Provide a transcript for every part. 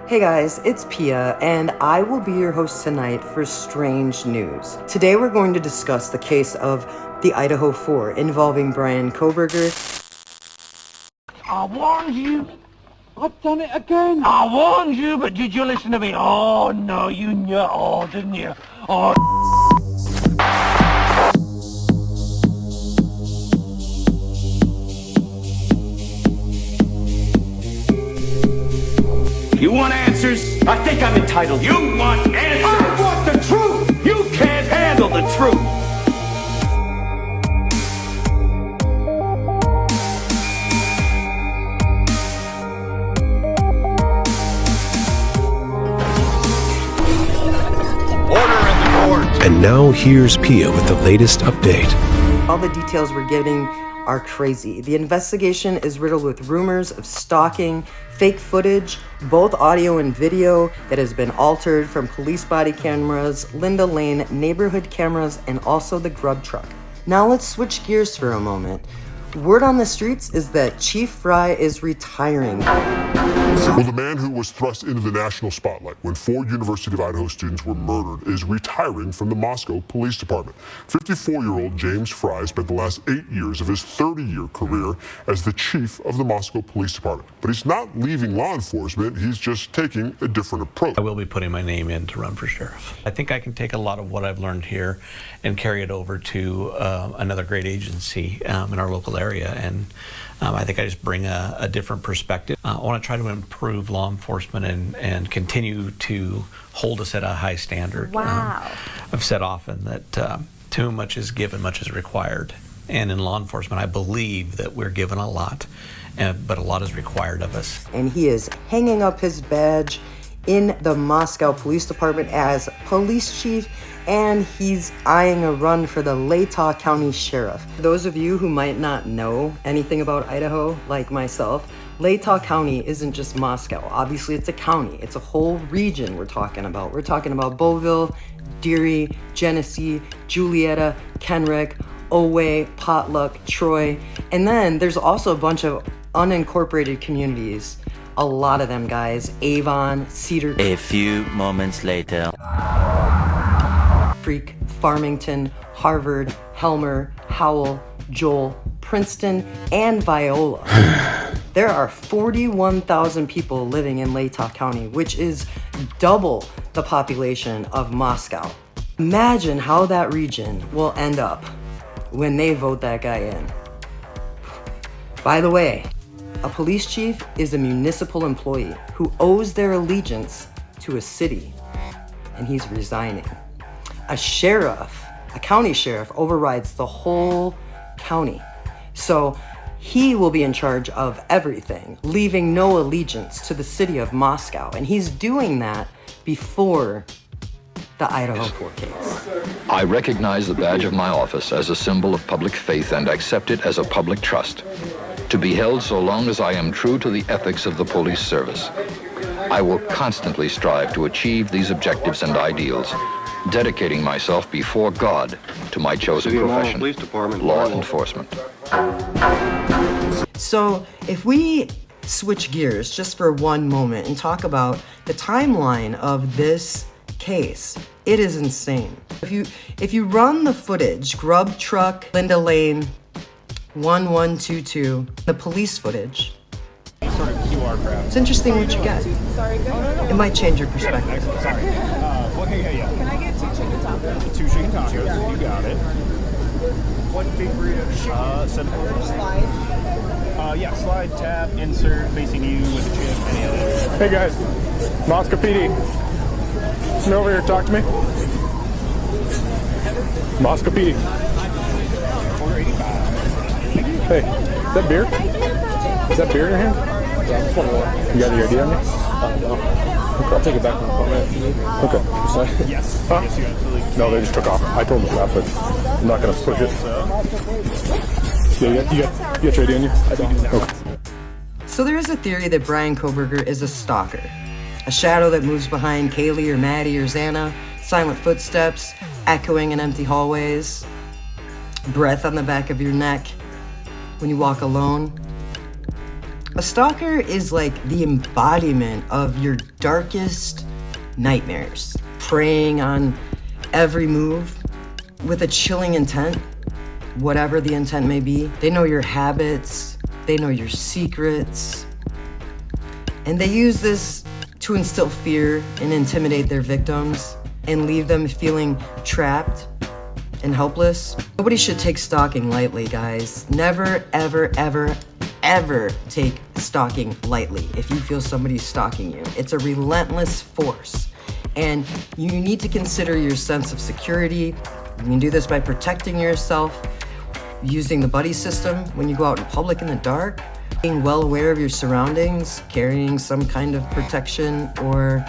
Hey guys, it's Pia, and I will be your host tonight for Strange News. Today we're going to discuss the case of the Idaho 4 involving Bryan Kohberger. I warned you. I've done it again. I warned you, but did you listen to me? Oh, no, you knew it all, didn't you? Oh, You want answers? I think I'm entitled. You want answers? I want the truth. You can't handle the truth. Order in the court. And now here's Pia with the latest update. All the details we're getting are crazy. The investigation is riddled with rumors of stalking, fake footage, both audio and video that has been altered from police body cameras, Linda Lane neighborhood cameras, and also the Grub Truck. Now let's switch gears for a moment. Word on the streets is that Chief Fry is retiring. Well, the man who was thrust into the national spotlight when 4 University of Idaho students were murdered is retiring from the Moscow Police Department. 54-year-old James Fry spent the last 8 years of his 30-year career as the chief of the Moscow Police Department. But he's not leaving law enforcement, he's just taking a different approach. I will be putting my name in to run for sheriff. I think I can take a lot of what I've learned here and carry it over to another great agency in our local area, and I think I just bring a different perspective. I want to try to improve law enforcement and continue to hold us at a high standard. Wow. I've said often that to whom much is given, much is required. And in law enforcement, I believe that we're given a lot, but a lot is required of us. And he is hanging up his badge in the Moscow Police Department as police chief, and he's eyeing a run for the Latah County sheriff. For those of you who might not know anything about Idaho, like myself, Latah County isn't just Moscow. Obviously, it's a county. It's a whole region we're talking about. We're talking about Beauville, Deary, Genesee, Julietta, Kenrick, Oway, Potluck, Troy. And then there's also a bunch of unincorporated communities. A lot of them, guys. Avon, Cedar A few moments later. Creek, Farmington, Harvard, Helmer, Howell, Joel, Princeton, and Viola. There are 41,000 people living in Latah County, which is double the population of Moscow. Imagine how that region will end up when they vote that guy in. By the way, a police chief is a municipal employee who owes their allegiance to a city, and he's resigning. A sheriff, a county sheriff, overrides the whole county. So he will be in charge of everything, leaving no allegiance to the city of Moscow. And he's doing that before the Idaho 4 case. I recognize the badge of my office as a symbol of public faith and accept it as a public trust, to be held so long as I am true to the ethics of the police service. I will constantly strive to achieve these objectives and ideals, dedicating myself before God to my chosen profession, law enforcement. So if we switch gears just for one moment and talk about the timeline of this case, it is insane. If you run the footage, Grub Truck, Linda Lane, 1122, the police footage, Sort of QR crowd. it's interesting what you get. It might change your perspective. Sorry. Yeah. Can I get 2 chicken tacos? 2 chicken tacos. You got it. What big burrito? Slide. Yeah, slide, tap, insert, facing you with a chip, any other. Hey guys, Moscow PD. Come over here, talk to me. Moscow PD. Hey, is that beer? Is that beer in your hand? Yeah, it's 21. You got the ID on you? No. Okay, I'll take it back when I'm Okay. So, Yes. Huh? Yes, you absolutely. no, they just took off. I told them to stop, but I'm not going to push it. Yeah, you got your ID on you? I don't. Okay. So there is a theory that Bryan Kohberger is a stalker. A shadow that moves behind Kaylee or Maddie or Xana, silent footsteps, echoing in empty hallways, breath on the back of your neck when you walk alone. A stalker is like the embodiment of your darkest nightmares, preying on every move with a chilling intent, whatever the intent may be. They know your habits, they know your secrets, and they use this to instill fear and intimidate their victims and leave them feeling trapped and helpless. Nobody should take stalking lightly, guys. Never, ever, ever, ever take stalking lightly if you feel somebody's stalking you. It's a relentless force, and you need to consider your sense of security. You can do this by protecting yourself, using the buddy system when you go out in public in the dark, being well aware of your surroundings, carrying some kind of protection, or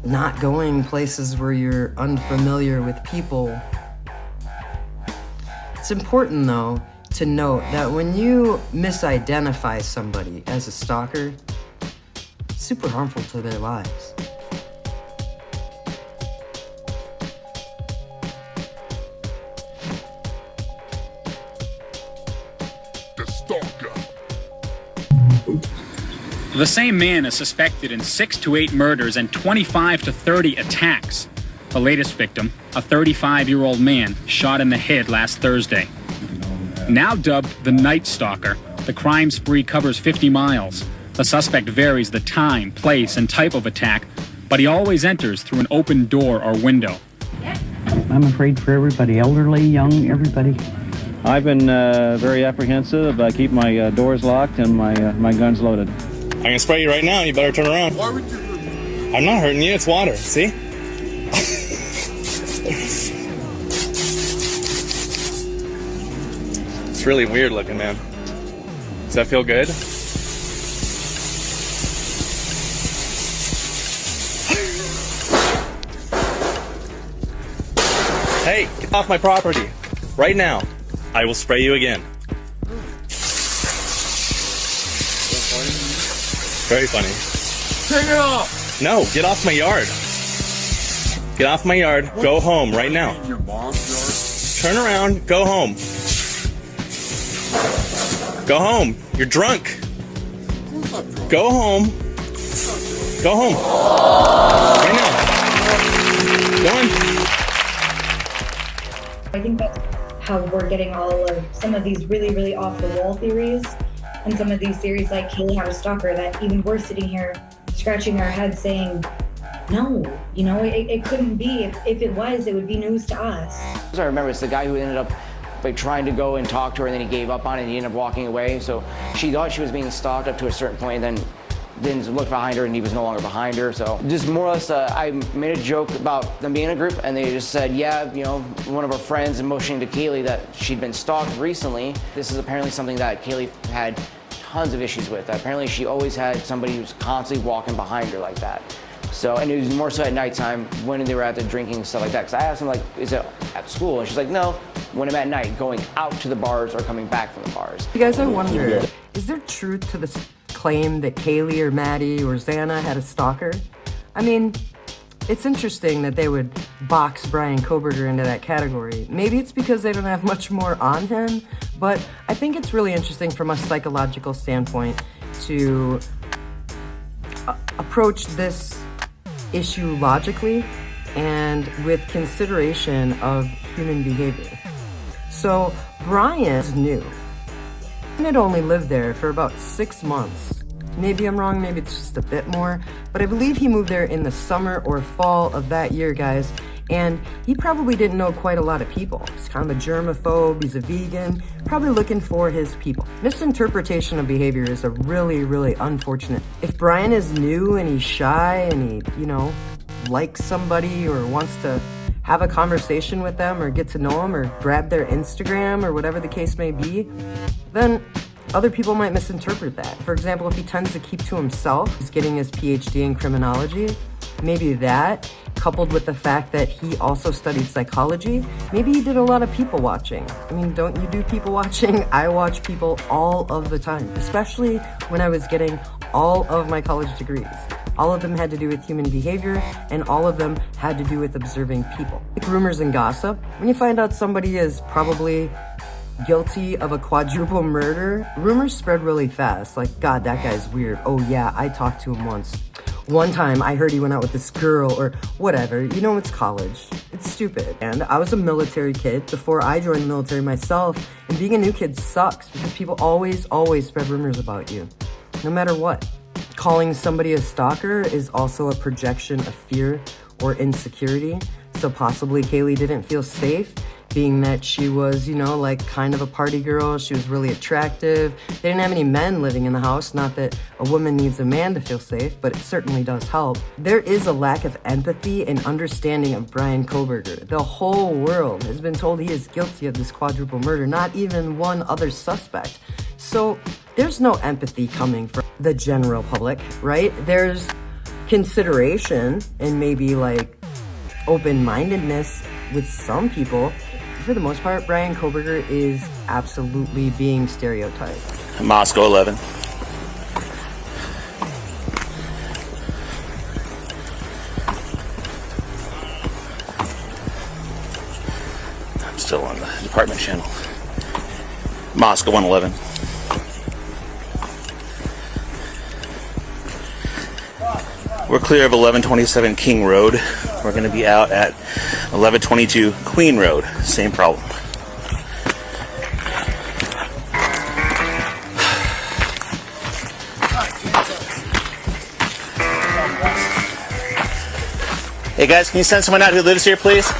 not going places where you're unfamiliar with people. It's important, though, to note that when you misidentify somebody as a stalker, it's super harmful to their lives. The same man is suspected in 6 to 8 murders and 25 to 30 attacks. The latest victim, a 35-year-old man, shot in the head last Thursday. Now dubbed the Night Stalker, the crime spree covers 50 miles. The suspect varies the time, place, and type of attack, but he always enters through an open door or window. I'm afraid for everybody, elderly, young, everybody. I've been very apprehensive. I keep my doors locked and my guns loaded. I can spray you right now. You better turn around. Why would you hurt me? I'm not hurting you. It's water. See? It's really weird looking, man. Does that feel good? Hey, get off my property. Right now. I will spray you again. Very funny. Take it off! No, get off my yard. Get off my yard. Go home right now. Your mom's yard? Turn around. Go home. Go home. You're drunk. Go home. Go home. Right now. Go on. I think that's how we're getting all of some of these really, really off-the-wall theories. And some of these theories like Kaylee had a stalker, that even we're sitting here scratching our heads saying, no, you know, it couldn't be. If it was, it would be news to us. I remember it's the guy who ended up like trying to go and talk to her, and then he gave up on it and he ended up walking away. So she thought she was being stalked up to a certain point, and then didn't look behind her and he was no longer behind her. So just more or less, I made a joke about them being in a group, and they just said, yeah, you know, one of our friends motioning to Kaylee that she'd been stalked recently. This is apparently something that Kaylee had tons of issues with. Apparently she always had somebody who's constantly walking behind her like that. So, and it was more so at nighttime when they were out there drinking and stuff like that. Because I asked him, like, is it at school? And she's like, no, when I'm at night, going out to the bars or coming back from the bars. You guys, I wonder, is there truth to this claim that Kaylee or Maddie or Xana had a stalker? I mean, it's interesting that they would box Bryan Kohberger into that category. Maybe it's because they don't have much more on him, but I think it's really interesting from a psychological standpoint to approach this issue logically and with consideration of human behavior. So Bryan is new. He had only lived there for about 6 months. Maybe I'm wrong, maybe it's just a bit more, but I believe he moved there in the summer or fall of that year, guys, and he probably didn't know quite a lot of people. He's kind of a germaphobe, he's a vegan, probably looking for his people. Misinterpretation of behavior is a really, really unfortunate. If Bryan is new and he's shy and he, you know, likes somebody or wants to have a conversation with them or get to know them or grab their Instagram or whatever the case may be, then other people might misinterpret that. For example, if he tends to keep to himself, he's getting his PhD in criminology, maybe that, coupled with the fact that he also studied psychology, maybe he did a lot of people watching. I mean, don't you do people watching? I watch people all of the time, especially when I was getting all of my college degrees. All of them had to do with human behavior, and all of them had to do with observing people. Like rumors and gossip, when you find out somebody is probably guilty of a quadruple murder, rumors spread really fast. Like, God, that guy's weird. Oh yeah, I talked to him once. One time I heard he went out with this girl or whatever. You know, it's college. It's stupid. And I was a military kid before I joined the military myself. And being a new kid sucks because people always spread rumors about you, no matter what. Calling somebody a stalker is also a projection of fear or insecurity. So possibly Kaylee didn't feel safe, being that she was, you know, like kind of a party girl. She was really attractive. They didn't have any men living in the house. Not that a woman needs a man to feel safe, but it certainly does help. There is a lack of empathy and understanding of Bryan Kohberger. The whole world has been told he is guilty of this quadruple murder, not even one other suspect. So there's no empathy coming from the general public, right? There's consideration and maybe like open-mindedness with some people. For the most part, Bryan Kohberger is absolutely being stereotyped. Moscow 11. I'm still on the department channel. Moscow 111. We're clear of 1127 King Road. We're going to be out at 1122 Queen Road. Same problem. Hey guys, can you send someone out who lives here, please?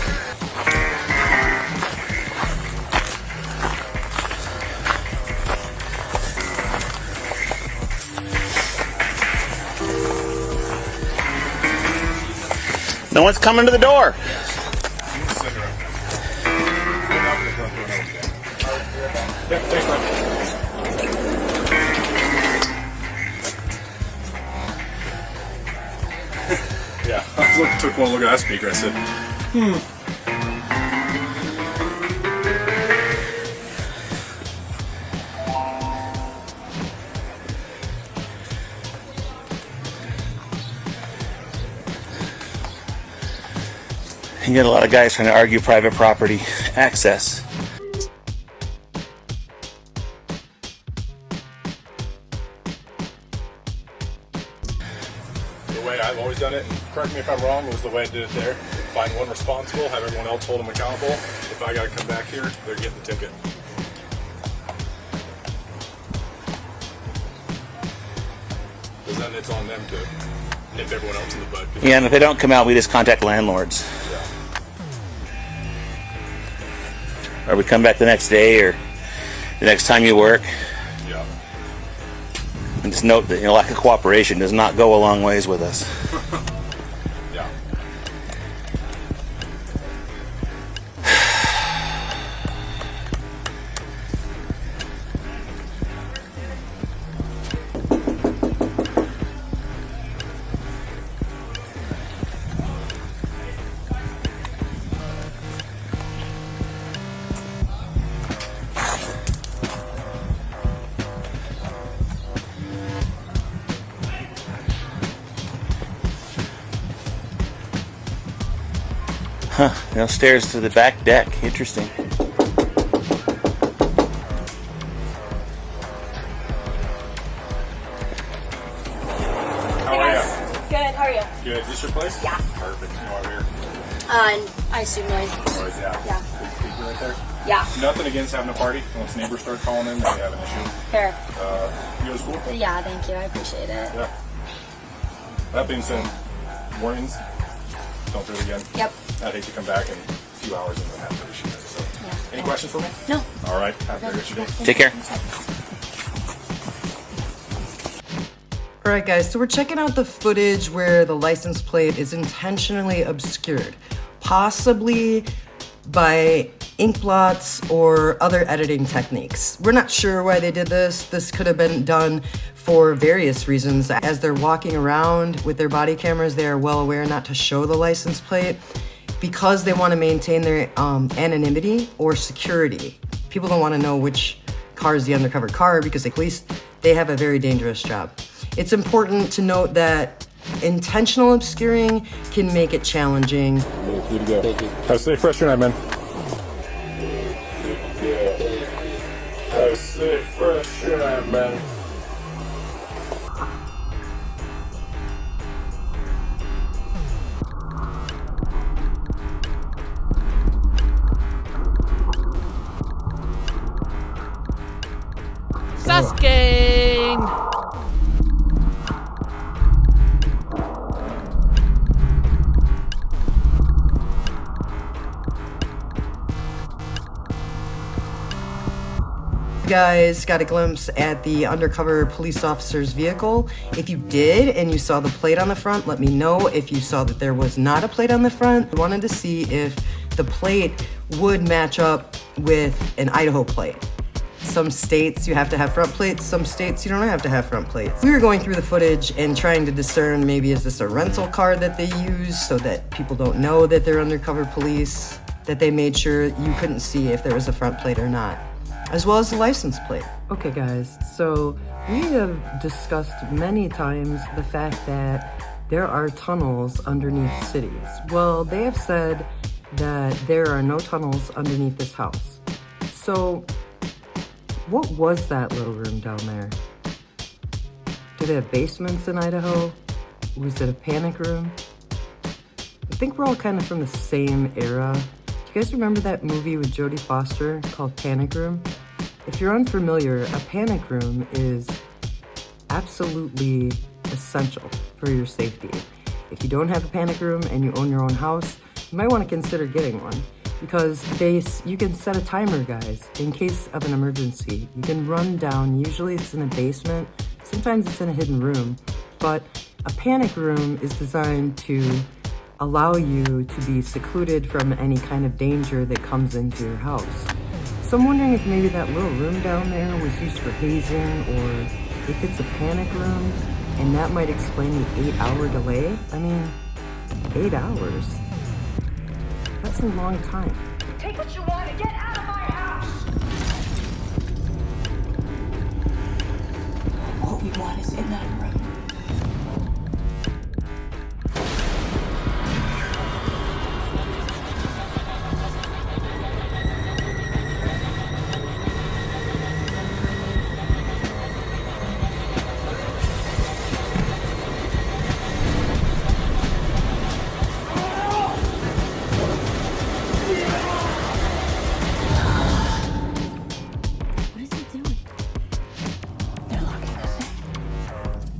No one's coming to the door. Yeah, I took one look at that speaker. I said, You get a lot of guys trying to argue private property access. the way I've always done it, and correct me if I'm wrong, was the way I did it there. Find one responsible, have everyone else hold them accountable. If I gotta come back here, they're getting the ticket. Because then it's on them to nip everyone else in the bud. Yeah, and if they don't come out, we just contact landlords. Yeah. Or we come back the next day or the next time you work. Yeah. And just note that lack of cooperation does not go a long ways with us. Yeah. Huh, stairs to the back deck. Interesting. How are you? Good, how are you? Good. Is this your place? Yeah. Perfect. You know why we're here? I assume noise. Noise, yeah. Yeah. Big speaker right there. Yeah. Nothing against having a party. Once neighbors start calling in, they have an issue. Fair. You go to school? Yeah, thank you. I appreciate it. Yeah. That being said, warnings. Don't do it again. Yep. I'd hate to come back in a few hours and then have to issue it. So, Yeah. any questions for me? No. All right. Have a great rest of your day. Take care. All right, guys, so we're checking out the footage where the license plate is intentionally obscured, possibly by ink blots or other editing techniques. We're not sure why they did this. This could have been done for various reasons. As they're walking around with their body cameras, they are well aware not to show the license plate because they want to maintain their anonymity or security. People don't want to know which car is the undercover car because at least they have a very dangerous job. It's important to note that intentional obscuring can make it challenging. Good to go. Have a safe rest of your night, man. Nice, sick, fresh shit out, man. Susking! You guys got a glimpse at the undercover police officer's vehicle. If you did and you saw the plate on the front, let me know. If you saw that there was not a plate on the front, I wanted to see if the plate would match up with an Idaho plate. Some states you have to have front plates, some states you don't have to have front plates. We were going through the footage and trying to discern, maybe is this a rental car that they use so that people don't know that they're undercover police, that they made sure you couldn't see if there was a front plate or not, as well as the license plate. Okay guys, so we have discussed many times the fact that there are tunnels underneath cities. Well, they have said that there are no tunnels underneath this house. So what was that little room down there? Do they have basements in Idaho? Was it a panic room? I think we're all kind of from the same era. Do you guys remember that movie with Jodie Foster called Panic Room? If you're unfamiliar, a panic room is absolutely essential for your safety. If you don't have a panic room and you own your own house, you might want to consider getting one. Because you can set a timer, guys, in case of an emergency. You can run down, usually it's in a basement, sometimes it's in a hidden room, but a panic room is designed to allow you to be secluded from any kind of danger that comes into your house. So I'm wondering if maybe that little room down there was used for hazing, or if it's a panic room, and that might explain the 8-hour delay. I mean, 8 hours? That's a long time. Take what you want and get out of my house! What we want is in that room.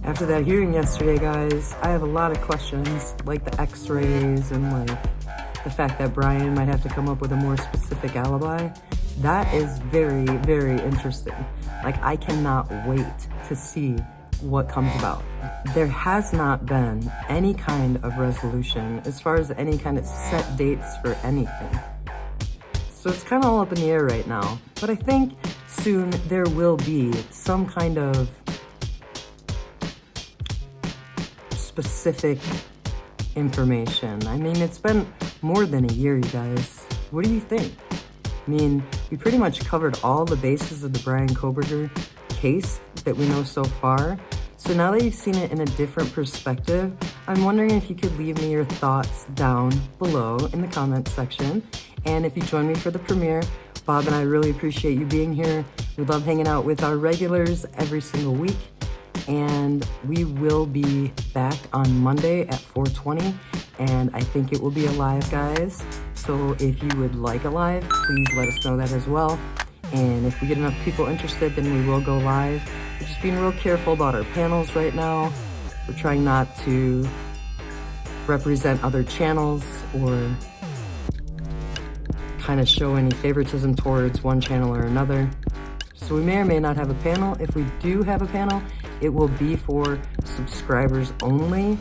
After that hearing yesterday, guys, I have a lot of questions, like the x-rays and like the fact that Bryan might have to come up with a more specific alibi. That is very, very interesting. Like, I cannot wait to see what comes about. There has not been any kind of resolution as far as any kind of set dates for anything. So it's kind of all up in the air right now. But I think soon there will be some kind of specific information. I mean, it's been more than a year, you guys. What do you think? I mean, we pretty much covered all the bases of the Bryan Kohberger case that we know so far. So now that you've seen it in a different perspective, I'm wondering if you could leave me your thoughts down below in the comments section. And if you join me for the premiere, Bob and I really appreciate you being here. We love hanging out with our regulars every single week. And we will be back on Monday at 4:20, and I think it will be a live, guys. So if you would like a live, please let us know that as well. And if we get enough people interested, then we will go live. We're just being real careful about our panels right now. We're trying not to represent other channels or kind of show any favoritism towards one channel or another. So we may or may not have a panel. If we do have a panel, it will be for subscribers only.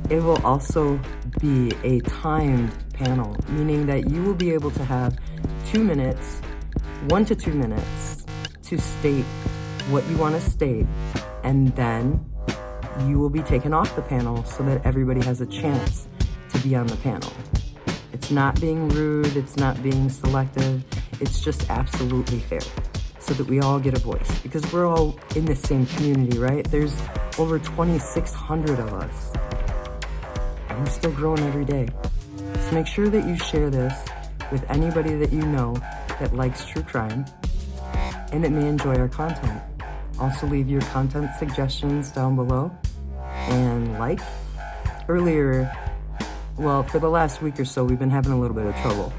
It will also be a timed panel, meaning that you will be able to have 2 minutes, 1 to 2 minutes, to state what you want to state, and then you will be taken off the panel so that everybody has a chance to be on the panel. It's not being rude, it's not being selective, it's just absolutely fair, so that we all get a voice, because we're all in the same community, right? There's over 2,600 of us, and we're still growing every day. So make sure that you share this with anybody that you know that likes true crime. and it may enjoy our content. Also leave your content suggestions down below and like. Earlier, well, for the last week or so, we've been having a little bit of trouble,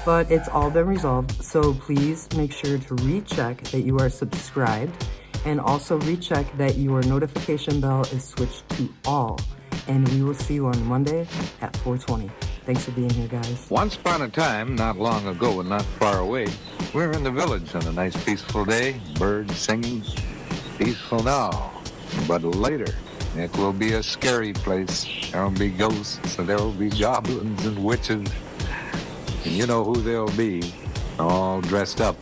but it's all been resolved. So please make sure to recheck that you are subscribed, and also recheck that your notification bell is switched to all. And we will see you on Monday at 4:20. Thanks for being here, guys. Once upon a time, not long ago and not far away, we were in the village on a nice peaceful day, birds singing, peaceful now. But later, it will be a scary place. There will be ghosts, and there will be goblins and witches. And you know who they'll be, all dressed up.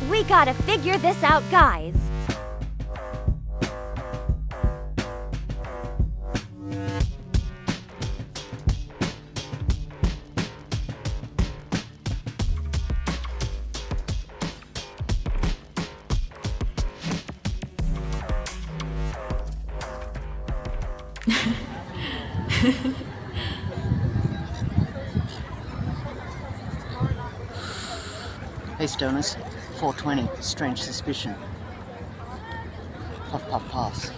We gotta figure this out, guys. Hey, stoners. 420, strange suspicion. Puff, puff, pass.